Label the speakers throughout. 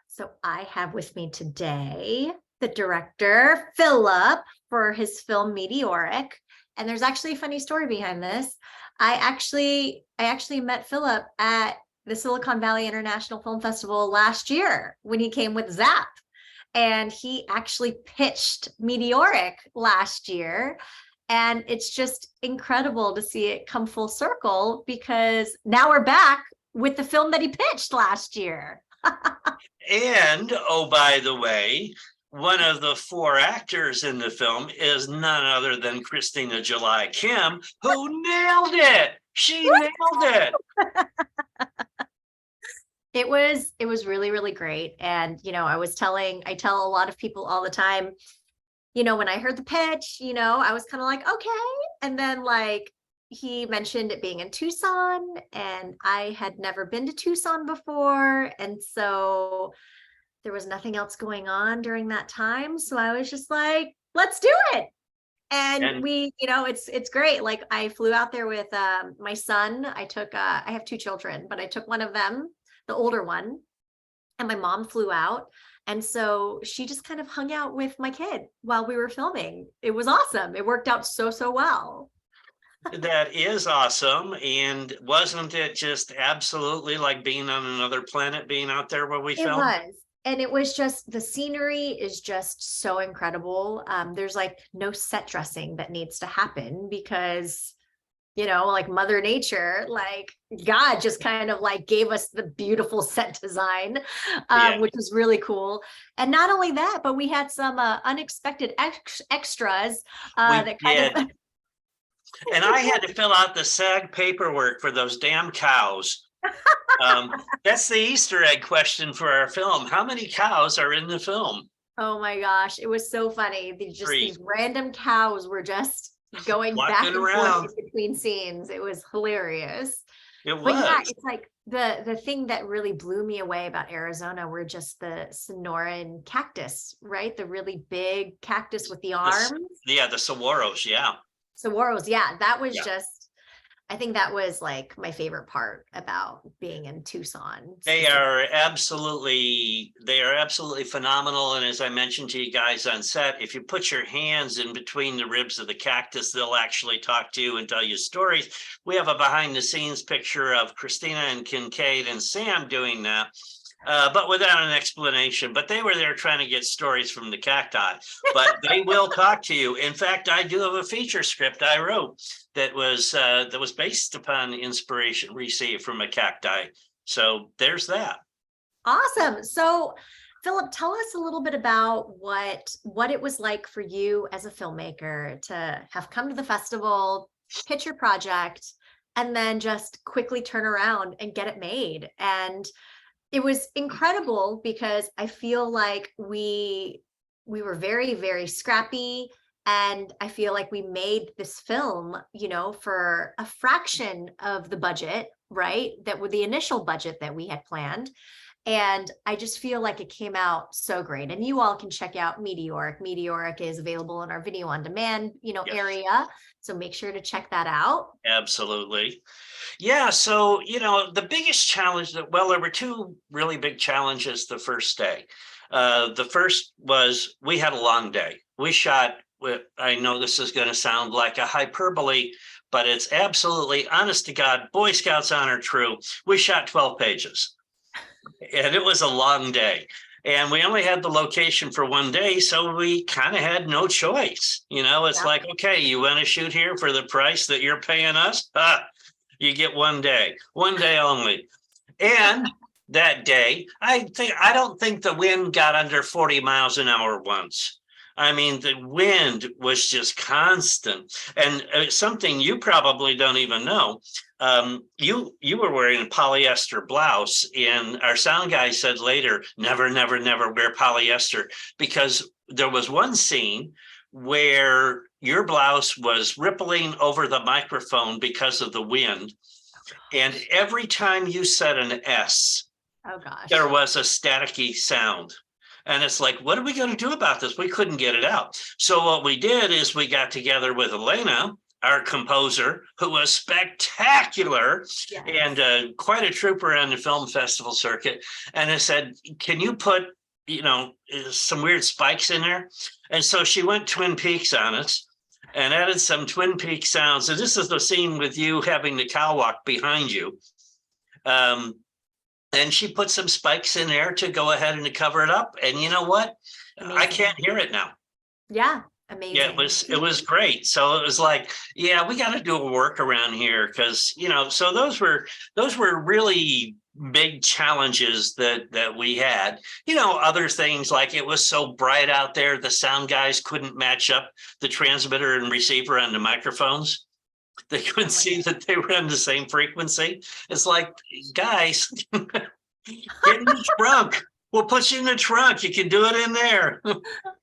Speaker 1: So I have with me today the director, Philip, for his film Meteoric. And there's actually a funny story behind this. I actually met Philip at the Silicon Valley International Film Festival last year when he came with Zap. And he actually pitched Meteoric last year. And it's just incredible to see it come full circle because now we're back with the film that he pitched last year.
Speaker 2: And, oh, by the way, one of the four actors in the film is none other than Christina July Kim, who nailed it. She nailed it.
Speaker 1: It was really, really great. And, I tell a lot of people all the time, when I heard the pitch, I was kind of like, okay. And then he mentioned it being in Tucson, and I had never been to Tucson before. And so there was nothing else going on during that time. So I was just like, let's do it. And it's great. Like, I flew out there with my son. I have two children, but I took one of them, the older one, and my mom flew out. And so she just kind of hung out with my kid while we were filming. It was awesome. It worked out so well.
Speaker 2: That is awesome. And wasn't it just absolutely like being on another planet, being out there where we filmed?
Speaker 1: It was. And it was just, the scenery is just so incredible. There's no set dressing that needs to happen because, Mother Nature, God just kind of gave us the beautiful set design, which was really cool. And not only that, but we had some unexpected extras that kind of.
Speaker 2: And I had to fill out the SAG paperwork for those damn cows. That's the Easter egg question for our film. How many cows are in the film?
Speaker 1: Oh my gosh, it was so funny. These random cows were just going back and forth between scenes. It was hilarious.
Speaker 2: It was.
Speaker 1: But yeah, it's the thing that really blew me away about Arizona were just the Sonoran cactus, right? The really big cactus with the arms.
Speaker 2: The saguaros, yeah.
Speaker 1: Saguaros, yeah. That was I think that was my favorite part about being in Tucson.
Speaker 2: They are absolutely phenomenal. And as I mentioned to you guys on set, if you put your hands in between the ribs of the cactus, they'll actually talk to you and tell you stories. We have a behind the scenes picture of Christina and Kincaid and Sam doing that. But without an explanation. But they were there trying to get stories from the cacti. But they will talk to you. In fact, I do have a feature script I wrote that was based upon inspiration received from a cacti. So there's that.
Speaker 1: Awesome. So, Philip, tell us a little bit about what it was like for you as a filmmaker to have come to the festival, pitch your project, and then just quickly turn around and get it made. And it was incredible because I feel like we were very, very scrappy. And I feel like we made this film, for a fraction of the budget, right? That was the initial budget that we had planned. And I just feel like it came out so great. And you all can check out Meteoric. Meteoric is available in our video on demand, area. So make sure to check that out.
Speaker 2: Absolutely. Yeah. So, the biggest challenge there were two really big challenges the first day. The first was we had a long day. We shot I know this is going to sound like a hyperbole, but it's absolutely honest to God, Boy Scouts honor true. We shot 12 pages and it was a long day and we only had the location for one day. So we kind of had no choice. It's like, okay, you want to shoot here for the price that you're paying us? You get one day only. And that day, I don't think the wind got under 40 miles an hour once. I mean, the wind was just constant. And something you probably don't even know, you were wearing a polyester blouse, and our sound guy said later, never wear polyester, because there was one scene where your blouse was rippling over the microphone because of the wind. And every time you said an S,
Speaker 1: oh gosh,
Speaker 2: there was a staticky sound. And it's like, what are we going to do about this? We couldn't get it out. So what we did is we got together with Elena, our composer, who was spectacular
Speaker 1: Yes.
Speaker 2: and quite a trooper on the film festival circuit. And I said, can you put, some weird spikes in there? And so she went Twin Peaks on us and added some Twin Peaks sounds. And this is the scene with you having the cow walk behind you. And she put some spikes in there to go ahead and to cover it up. And you know what?
Speaker 1: Amazing.
Speaker 2: I can't hear it now.
Speaker 1: Yeah. Amazing.
Speaker 2: Yeah, it was great. So it was like, yeah, we got to do a workaround here because, so those were really big challenges that we had. Other things like it was so bright out there, the sound guys couldn't match up the transmitter and receiver on the microphones. They couldn't see that they were on the same frequency. It's like, guys, get in the trunk. We'll put you in the trunk. You can do it in there.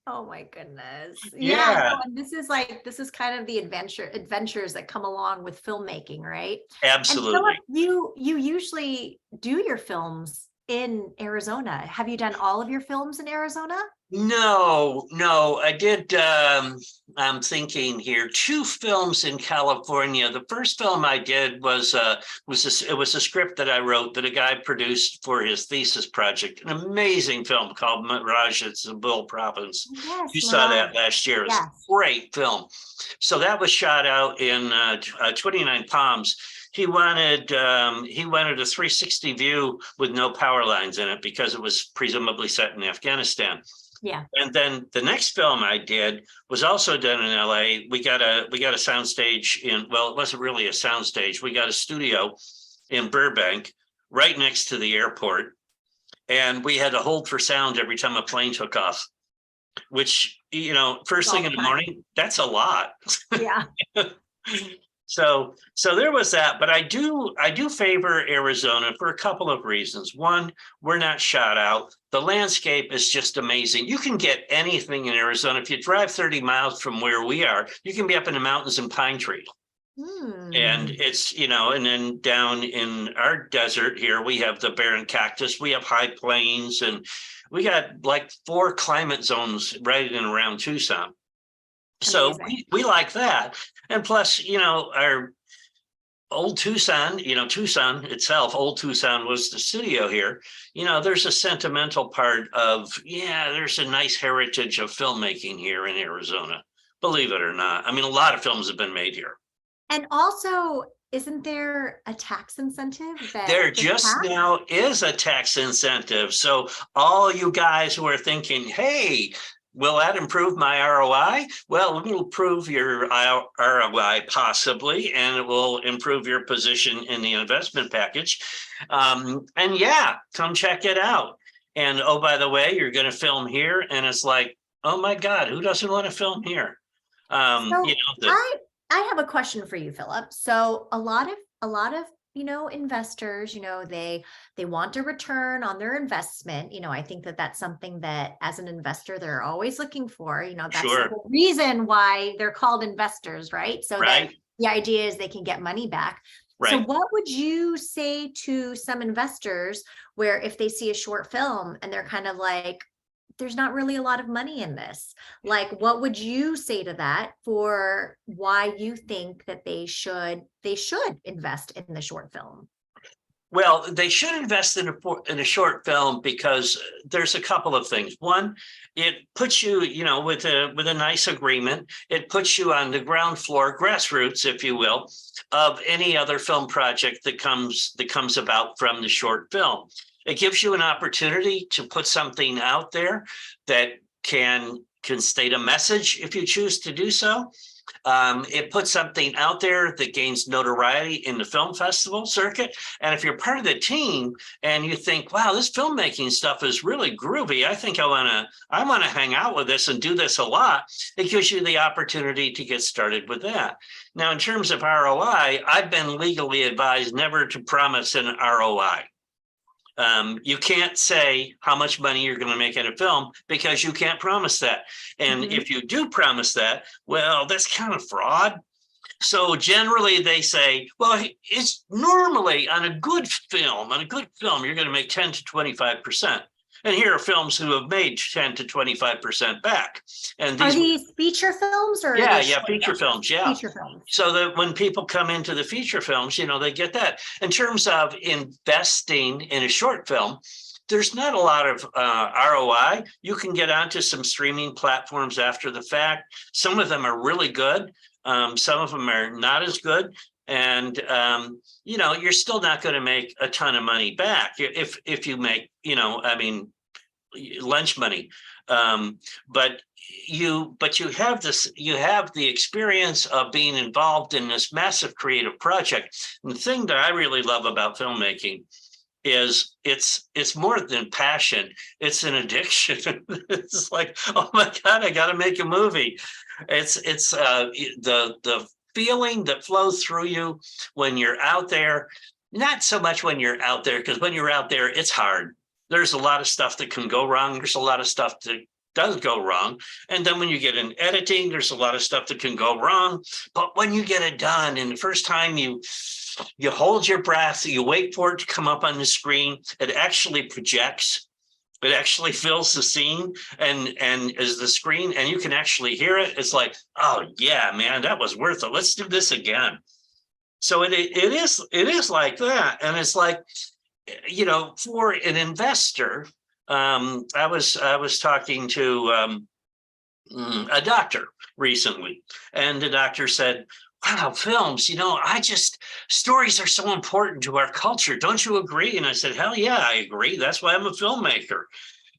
Speaker 1: Oh my goodness.
Speaker 2: Yeah.
Speaker 1: No, and this is kind of the adventures that come along with filmmaking, right?
Speaker 2: Absolutely.
Speaker 1: And Philip, you usually do your films in Arizona. Have you done all of your films in Arizona?
Speaker 2: No, I did. I'm thinking here, 2 films in California. The first film I did was a script that I wrote that a guy produced for his thesis project. An amazing film called Mirage. It's in Bill Province.
Speaker 1: Yes,
Speaker 2: You saw that last year. It's a great film. So that was shot out in 29 Palms. He wanted a 360 view with no power lines in it because it was presumably set in Afghanistan.
Speaker 1: Yeah.
Speaker 2: And then the next film I did was also done in LA. We got a soundstage it wasn't really a soundstage. We got a studio in Burbank right next to the airport. And we had to hold for sound every time a plane took off, which, first thing in the morning, that's a lot.
Speaker 1: Yeah.
Speaker 2: So there was that, but I do favor Arizona for a couple of reasons. One, we're not shot out. The landscape is just amazing. You can get anything in Arizona. If you drive 30 miles from where we are, you can be up in the mountains in pine trees. And it's, and then down in our desert here, we have the barren cactus, we have high plains, and we got like 4 climate zones right in and around Tucson. So we like that. And plus, our old Tucson, Tucson itself, old Tucson was the studio here. There's a sentimental part of, there's a nice heritage of filmmaking here in Arizona, believe it or not. I mean, a lot of films have been made here.
Speaker 1: And also, isn't there a tax incentive?
Speaker 2: There just now is a tax incentive. So all you guys who are thinking, hey, will that improve my ROI? Well, it will improve your ROI possibly, and it will improve your position in the investment package. And come check it out. And oh, by the way, you're going to film here. And it's like, oh my God, who doesn't want to film here?
Speaker 1: I have a question for you, Philip. So a lot of investors, they want a return on their investment. I think that's something that as an investor, they're always looking for, that's the reason why they're called investors, right? So that the idea is they can get money back. Right. So what would you say to some investors where if they see a short film and they're kind of like, there's not really a lot of money in this? Like, what would you say to that for why you think that they should invest in the short film?
Speaker 2: Well, they should invest in a short film because there's a couple of things. One, it puts you, with a nice agreement, it puts you on the ground floor, grassroots, if you will, of any other film project that comes about from the short film. It gives you an opportunity to put something out there that can state a message if you choose to do so. It puts something out there that gains notoriety in the film festival circuit. And if you're part of the team and you think, wow, this filmmaking stuff is really groovy, I think I want to hang out with this and do this a lot. It gives you the opportunity to get started with that. Now, in terms of ROI, I've been legally advised never to promise an ROI. You can't say how much money you're going to make in a film because you can't promise that. And if you do promise that, well, that's kind of fraud. So generally they say, well, it's normally on a good film, you're going to make 10 to 25%. And here are films who have made 10 to 25% back. And
Speaker 1: Are
Speaker 2: these,
Speaker 1: these feature films or are
Speaker 2: yeah,
Speaker 1: they
Speaker 2: yeah,
Speaker 1: short
Speaker 2: feature films, yeah.
Speaker 1: Feature films.
Speaker 2: So that when people come into the feature films, they get that. In terms of investing in a short film, there's not a lot of ROI. You can get onto some streaming platforms after the fact. Some of them are really good. Some of them are not as good. And, you're still not going to make a ton of money back if you make, lunch money. But you have the experience of being involved in this massive creative project. And the thing that I really love about filmmaking is it's more than passion, it's an addiction. It's like, oh my God, I got to make a movie. It's the feeling that flows through you when you're out there. Not so much when you're out there, because when you're out there, it's hard. There's a lot of stuff that can go wrong. There's a lot of stuff that does go wrong. And then when you get in editing, there's a lot of stuff that can go wrong. But when you get it done, and the first time you hold your breath, you wait for it to come up on the screen, it actually projects. It actually fills the scene and is the screen, and you can actually hear it. It's like, oh yeah, man, that was worth it. Let's do this again. So it is like that. And it's like, for an investor, I was talking to a doctor recently, and the doctor said, wow, films, stories are so important to our culture. Don't you agree? And I said, hell yeah, I agree. That's why I'm a filmmaker.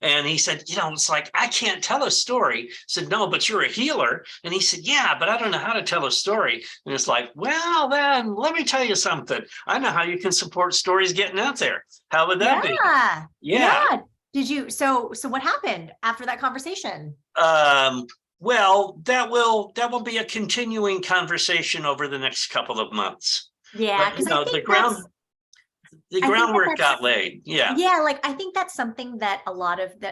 Speaker 2: And he said, it's like, I can't tell a story. I said, no, but you're a healer. And he said, yeah, but I don't know how to tell a story. And it's like, well, then let me tell you something. I know how you can support stories getting out there. How would that be?
Speaker 1: Yeah. Did you, so what happened after that conversation?
Speaker 2: Well, that will be a continuing conversation over the next couple of months.
Speaker 1: Yeah,
Speaker 2: But,
Speaker 1: because I think
Speaker 2: the groundwork got laid. Yeah.
Speaker 1: Yeah, like I think that's something that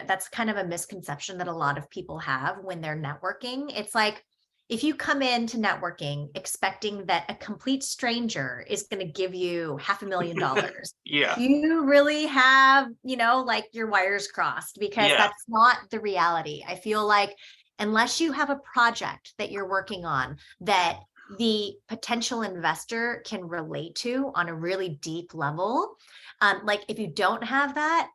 Speaker 1: that's kind of a misconception that a lot of people have when they're networking. It's like, if you come into networking expecting that a complete stranger is going to give you $500,000,
Speaker 2: yeah,
Speaker 1: you really have, like your wires crossed, because that's not the reality. I feel like unless you have a project that you're working on that the potential investor can relate to on a really deep level, like if you don't have that,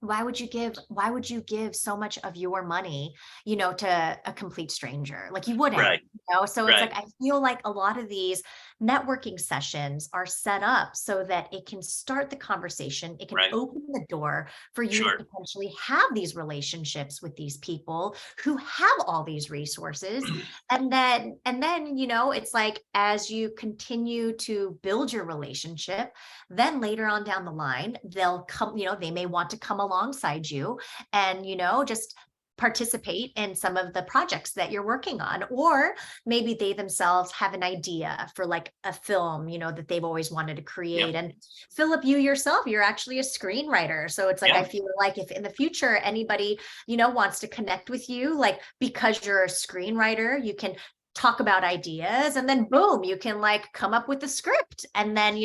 Speaker 1: why would you give so much of your money, to a complete stranger? Like you wouldn't,
Speaker 2: right.
Speaker 1: So it's like, I feel like a lot of these networking sessions are set up so that it can start the conversation. It can open the door for you to potentially have these relationships with these people who have all these resources. And then, it's like, as you continue to build your relationship, then later on down the line, they'll come, they may want to come alongside you and, just participate in some of the projects that you're working on. Or maybe they themselves have an idea for like a film, that they've always wanted to create. And Philip, you yourself, you're actually a screenwriter. So it's like, I feel like if in the future anybody, wants to connect with you, like because you're a screenwriter, you can talk about ideas and then boom, you can like come up with a script. And then,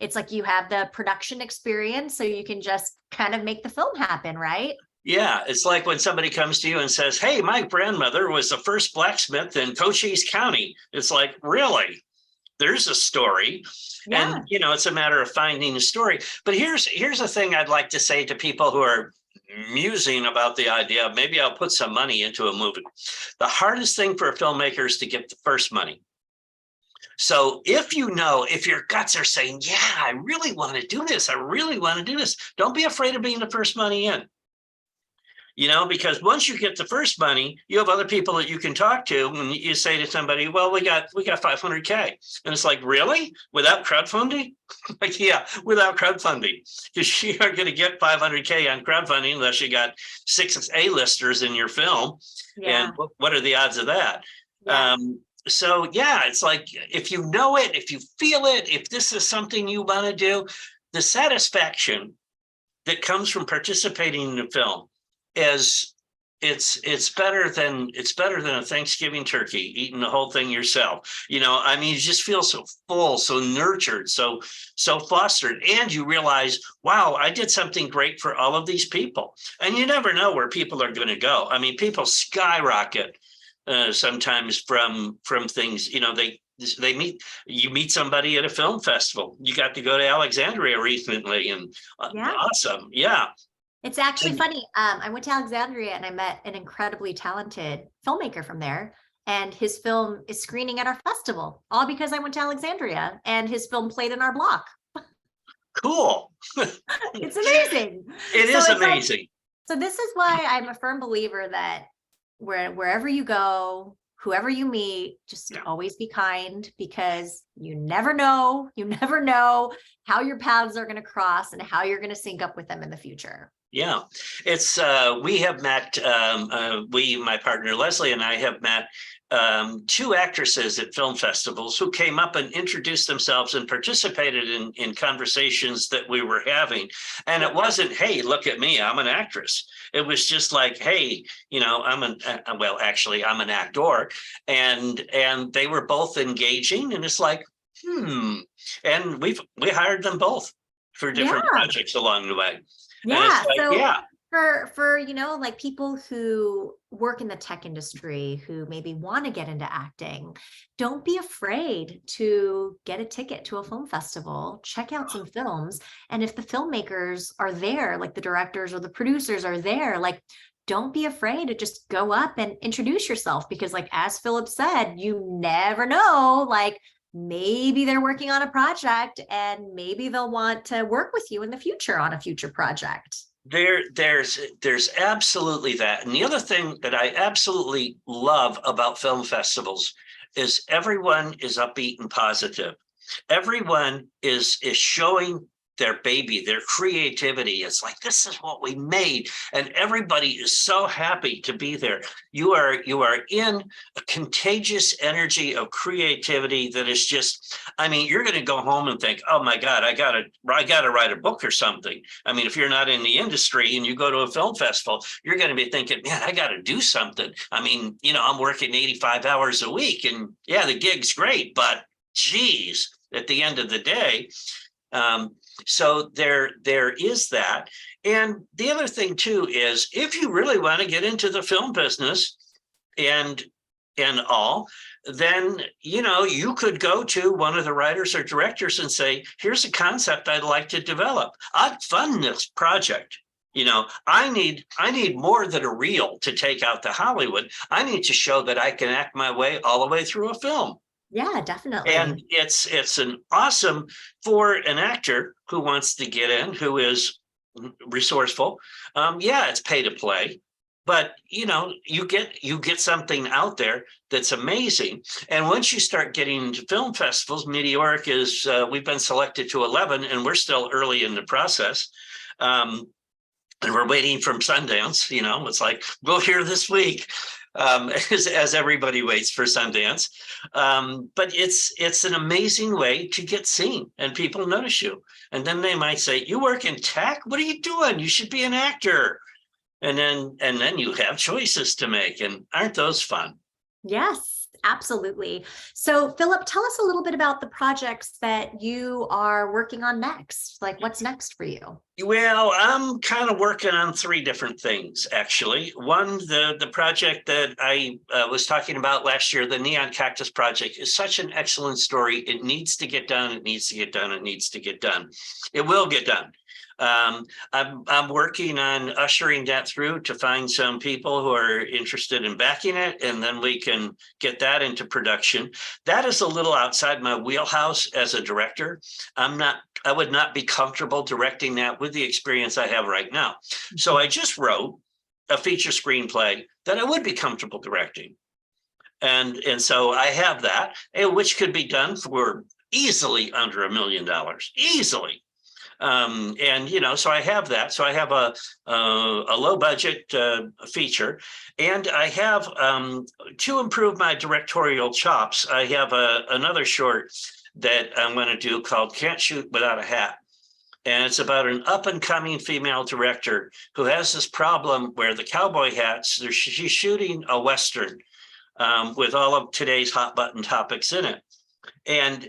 Speaker 1: it's like you have the production experience, so you can just kind of make the film happen, right?
Speaker 2: Yeah, it's like when somebody comes to you and says, hey, my grandmother was the first blacksmith in Cochise County. It's like, really? There's a story. Yeah. And, it's a matter of finding a story. But here's a thing I'd like to say to people who are musing about the idea of maybe I'll put some money into a movie. The hardest thing for a filmmaker is to get the first money. So if your guts are saying, yeah, I really want to do this. I really want to do this. Don't be afraid of being the first money in. Because once you get the first money, you have other people that you can talk to, and you say to somebody, well, we got $500K. And it's like, really? Without crowdfunding? Like, yeah, without crowdfunding. Because you aren't going to get $500K on crowdfunding unless you got 6 A-listers in your film. Yeah. And what are the odds of that? Yeah. So, yeah, it's like, if you know it, if you feel it, if this is something you want to do, the satisfaction that comes from participating in a film is it's better than a Thanksgiving turkey, eating the whole thing yourself. I mean, you just feel so full, so nurtured, so fostered, and you realize, wow, I did something great for all of these people. And you never know where people are going to go. I mean, people skyrocket sometimes from things. You meet somebody at a film festival. You got to go to Alexandria recently, and
Speaker 1: Yeah.
Speaker 2: awesome, yeah.
Speaker 1: It's actually funny. I went to Alexandria and I met an incredibly talented filmmaker from there. And his film is screening at our festival, all because I went to Alexandria and his film played in our block.
Speaker 2: Cool.
Speaker 1: It's amazing.
Speaker 2: It
Speaker 1: So
Speaker 2: is
Speaker 1: it's like,
Speaker 2: amazing.
Speaker 1: so this is why I'm a firm believer that wherever you go, whoever you meet, just
Speaker 2: Yeah.
Speaker 1: always be kind, because you never know how your paths are going to cross and how you're going to sync up with them in the future.
Speaker 2: Yeah, it's we have met, my partner Leslie and I have met two actresses at film festivals who came up and introduced themselves and participated in conversations that we were having. And it wasn't, hey, look at me, I'm an actress. It was just like, hey, I'm an actor. And they were both engaging, and it's like, and we hired them both for different projects along the way.
Speaker 1: Yeah.
Speaker 2: Like,
Speaker 1: So
Speaker 2: yeah,
Speaker 1: for like people who work in the tech industry who maybe want to get into acting, don't be afraid to get a ticket to a film festival, check out some films. And if the filmmakers are there, like the directors or the producers are there, like, don't be afraid to just go up and introduce yourself, because like, as Philip said, you never know, like, maybe they're working on a project and maybe they'll want to work with you in the future on a future project.
Speaker 2: there's absolutely that. And the other thing that I absolutely love about film festivals is everyone is upbeat and positive. Everyone is showing their baby, their creativity. It's like, this is what we made, and everybody is so happy to be there. You are in a contagious energy of creativity that is just, I mean, you're going to go home and think, oh my God, I gotta write a book or something. I mean, if you're not in the industry and you go to a film festival, you're going to be thinking, man, I got to do something. I mean, I'm working 85 hours a week, and yeah, the gig's great, but geez, at the end of the day. So there is that. And the other thing too is, if you really want to get into the film business and all, then you could go to one of the writers or directors and say, here's a concept I'd like to develop. I'd fund this project. I need more than a reel to take out to Hollywood. I need to show that I can act my way all the way through a film.
Speaker 1: Yeah, definitely.
Speaker 2: And it's an awesome for an actor who wants to get in, who is resourceful. Yeah, it's pay to play, but you get something out there that's amazing. And once you start getting into film festivals, Meteoric is we've been selected to 11, and we're still early in the process. And we're waiting from Sundance. It's like, we'll hear this week. As everybody waits for Sundance. But it's an amazing way to get seen, and people notice you. And then they might say, you work in tech? What are you doing? You should be an actor. And then you have choices to make. And aren't those fun?
Speaker 1: Yes, absolutely. So Philip, tell us a little bit about the projects that you are working on next. Like, what's next for you?
Speaker 2: Well, I'm kind of working on three different things, actually. One, the project that I was talking about last year, the Neon Cactus Project, is such an excellent story. It needs to get done. It needs to get done. It needs to get done. It will get done. I'm working on ushering that through to find some people who are interested in backing it, and then we can get that into production. That is a little outside my wheelhouse as a director. I would not be comfortable directing that with the experience I have right now. So I just wrote a feature screenplay that I would be comfortable directing. And so I have that, which could be done for easily under $1 million, easily. So I have that. So I have a low budget feature, and I have to improve my directorial chops. I have another short that I'm going to do called Can't Shoot Without a Hat. And it's about an up and coming female director who has this problem where the cowboy hats, she's shooting a Western with all of today's hot button topics in it. And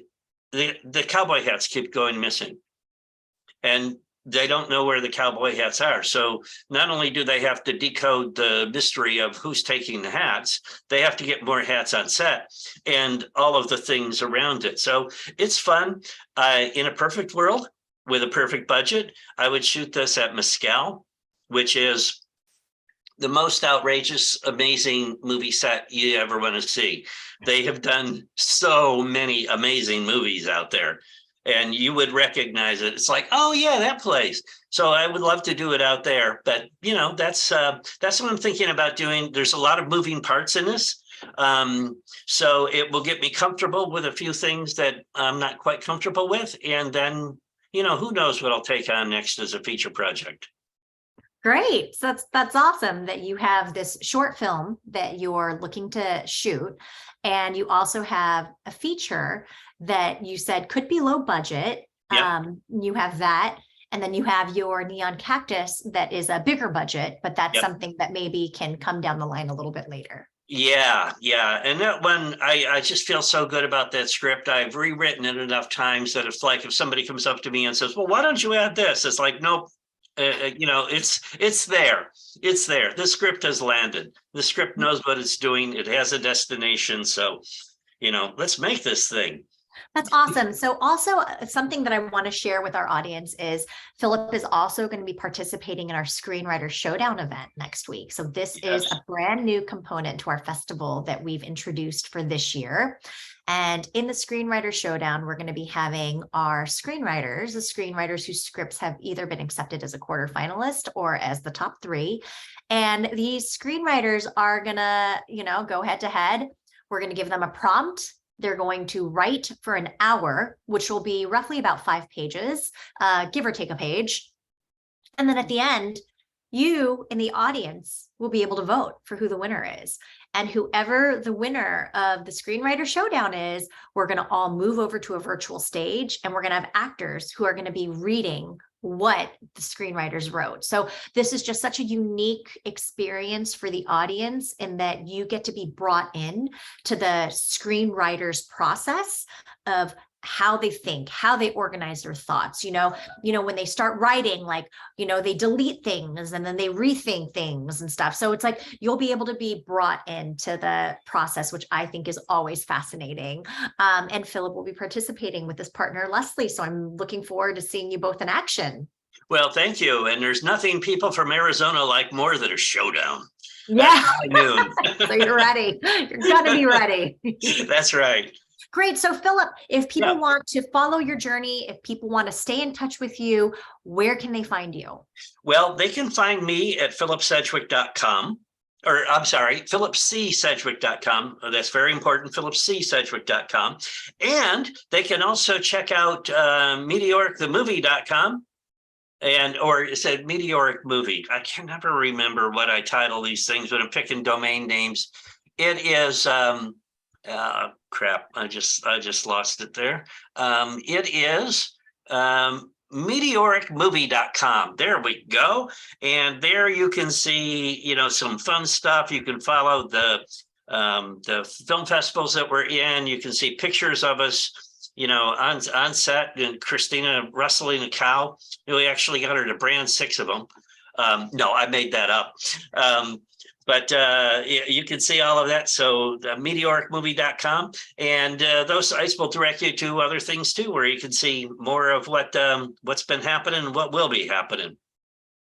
Speaker 2: the cowboy hats keep going missing. And they don't know where the cowboy hats are. So not only do they have to decode the mystery of who's taking the hats, they have to get more hats on set and all of the things around it. So it's fun. In a perfect world with a perfect budget, I would shoot this at Mescal, which is the most outrageous, amazing movie set you ever want to see. They have done so many amazing movies out there, and you would recognize it. It's like, oh yeah, that place. So I would love to do it out there, but you know, that's what I'm thinking about doing. There's a lot of moving parts in this. So it will get me comfortable with a few things that I'm not quite comfortable with. And then, you know, who knows what I'll take on next as a feature project.
Speaker 1: Great. So that's awesome that you have this short film that you're looking to shoot. And you also have a feature that you said could be low budget.
Speaker 2: Yep.
Speaker 1: You have that. And then you have your neon cactus that is a bigger budget, but that's
Speaker 2: Yep.
Speaker 1: something that maybe can come down the line a little bit later.
Speaker 2: Yeah. And that one, I just feel so good about that script. I've rewritten it enough times that it's like if somebody comes up to me and says, well, why don't you add this? It's like, nope. You know, it's there. It's there. The script has landed. The script knows what it's doing. It has a destination. So, you know, let's make this thing.
Speaker 1: That's awesome. So also something that I want to share with our audience is Philip is also going to be participating in our Screenwriter Showdown event next week. So this is a brand new component to our festival that we've introduced for this year. And in the Screenwriter Showdown, we're going to be having our screenwriters, the screenwriters whose scripts have either been accepted as a quarterfinalist or as the top 3. And these screenwriters are going to, you know, go head to head. We're going to give them a prompt. They're going to write for an hour, which will be roughly about 5 pages, give or take a page. And then at the end, you in the audience will be able to vote for who the winner is. And whoever the winner of the Screenwriter Showdown is, we're going to all move over to a virtual stage, and we're going to have actors who are going to be reading what the screenwriters wrote. So this is just such a unique experience for the audience in that you get to be brought in to the screenwriter's process of how they think, how they organize their thoughts. You know, when they start writing, like, you know, they delete things and then they rethink things and stuff. So it's like, you'll be able to be brought into the process, which I think is always fascinating. And Philip will be participating with his partner, Leslie. So I'm looking forward to seeing you both in action.
Speaker 2: Well, thank you. And there's nothing people from Arizona like more than a showdown.
Speaker 1: Yeah.
Speaker 2: Noon.
Speaker 1: So you're ready. You're gonna be ready.
Speaker 2: That's right.
Speaker 1: Great. So Philip, if people want to follow your journey, if people want to stay in touch with you, where can they find you?
Speaker 2: Well, they can find me at philipsedgwick.com. Or I'm sorry, philipcsedgwick.com. That's very important, philipcsedgwick.com. And they can also check out meteoricthemovie.com. Or it said Meteoric Movie. I can never remember what I title these things when I'm picking domain names. It is crap. I just lost it there. It is meteoricmovie.com. There we go. And there you can see, you know, some fun stuff. You can follow the film festivals that we're in. You can see pictures of us, you know, on set, and Christina wrestling a cow. We actually got her to brand 6 of them. No, I made that up. But you can see all of that. So meteoricmovie.com, and those sites will direct you to other things too, where you can see more of what's been happening and what will be happening.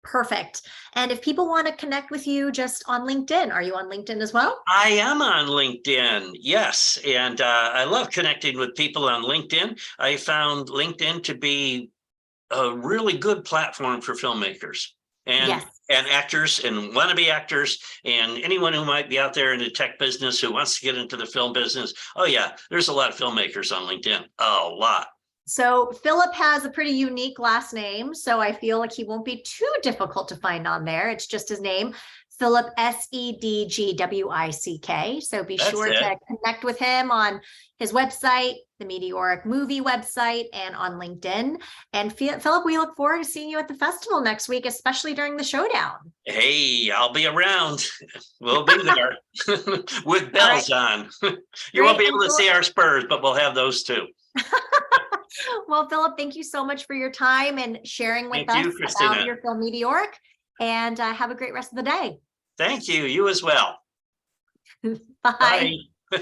Speaker 1: Perfect. And if people want to connect with you just on LinkedIn, are you on LinkedIn as well?
Speaker 2: I am on LinkedIn, yes. And I love connecting with people on LinkedIn. I found LinkedIn to be a really good platform for filmmakers and actors and wannabe actors and anyone who might be out there in the tech business who wants to get into the film business. Oh yeah, there's a lot of filmmakers on LinkedIn, a lot.
Speaker 1: So Philip has a pretty unique last name, so I feel like he won't be too difficult to find on there. It's just his name. Philip, Sedgwick. So be
Speaker 2: That's
Speaker 1: sure
Speaker 2: it.
Speaker 1: to connect with him on his website, the Meteoric movie website, and on LinkedIn. And Philip, we look forward to seeing you at the festival next week, especially during the showdown.
Speaker 2: Hey, I'll be around. We'll be there with
Speaker 1: All right,
Speaker 2: bells on. You won't
Speaker 1: great.
Speaker 2: be
Speaker 1: And
Speaker 2: able to see our spurs, but we'll have those too.
Speaker 1: well, Philip, thank you so much for your time and sharing with
Speaker 2: Thank you,
Speaker 1: us about
Speaker 2: Christina.
Speaker 1: your film Meteoric. And have a great rest of the day.
Speaker 2: Thank you. You as well.
Speaker 1: Bye.
Speaker 2: Bye.